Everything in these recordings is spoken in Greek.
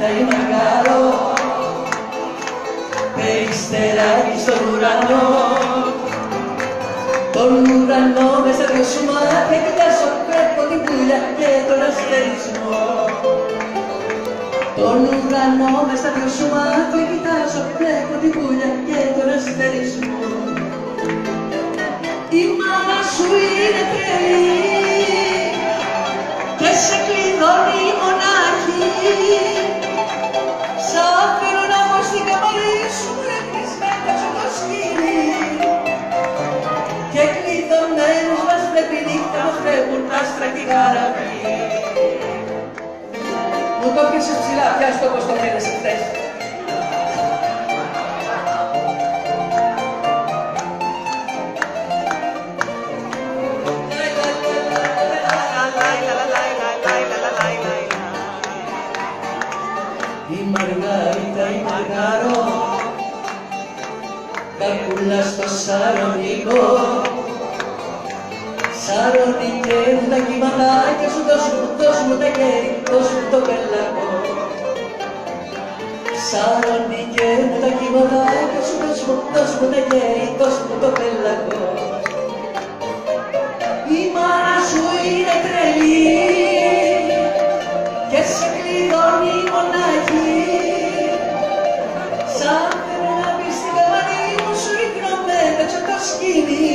Μαργαρίτα ή Μαργαρό, περιστεράκι στον ουρανό. Τον ουρανό μες στα δυο σου μάτια κοιτάζω, βλέπω την πουλιά και τον αστερισμό. Τον ουρανό μες στα δυο σου μάτια κοιτάζω, βλέπω την πουλιά και τον αστερισμό. Η μάνα σου είναι τρελή και σε κλειδώνει μονάχη. Σαν θέλω να πω στην καμαρί σου ρίχνεις μέταξο το σκηνή. Και κλειδωμένους μας βλέπει νύχτα, μας βλέπουν άστρα και καραβί. Μου το πιάσες ψηλά, πιάσ' το όπως το θέλεσαι χθες. Η Μαργαρίτα η Μαργαρό, κακούλα στο Σαρονικό. Σαρονικέ μου τα κύματάκια σου, δώσ' μου τα χέρι, δώσ' μου το πελακό. Σαρονικέ μου τα κύματάκια σου, δώσ' μου τα χέρι, δώσ' μου το πελακό. Η μάνα σου είναι τρελή και σε κλειδώνει μονάχη. Σαν θέλω να πεις στην καμαρί μου σου ρίχνω μέταξο το σκηνή.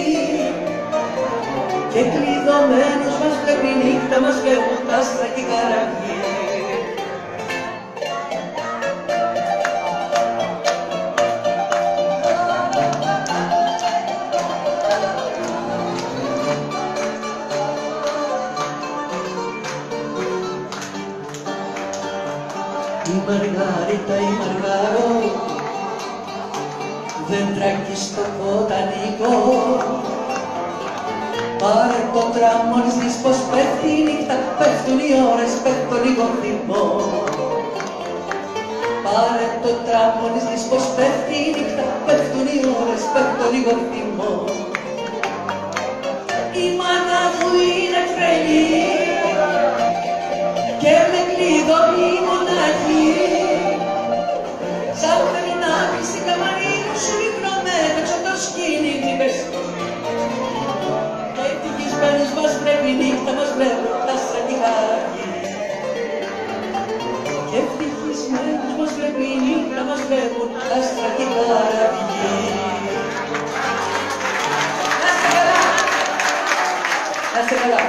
Και κλειδωμένους μας βλέπει νύχτα, μας βλέπουν τα άστρα και καραβί. Η Μαργαρίτα η Μαργαρό, δέντρακι στο βοτανικό. Πάρε το τραμ μόλις δεις πως πέφτει η νύχτα, πέφτουν οι ώρες, πέφτω λίγο θυμό. Πάρε το τραμ μόλις δεις πως πέφτει η νύχτα, πέφτουν οι ώρες, πέφτω λίγο θυμό. Η μάνα μου είναι τρελή και με κλειδώνει μονάχη. Σαν θέλω να πεις στην καμαρί μου σου ρίχνω μέταξο το σκηνή. Μην πες. Ευτυχισμένους μας βλέπει νύχτα, μας βλέπουν τα άστρα και καραβί. Και ευτυχισμένους μας βλέπει νύχτα, μας βλέπουν τα άστρα και καραβί. Να είστε καλά! Να είστε καλά!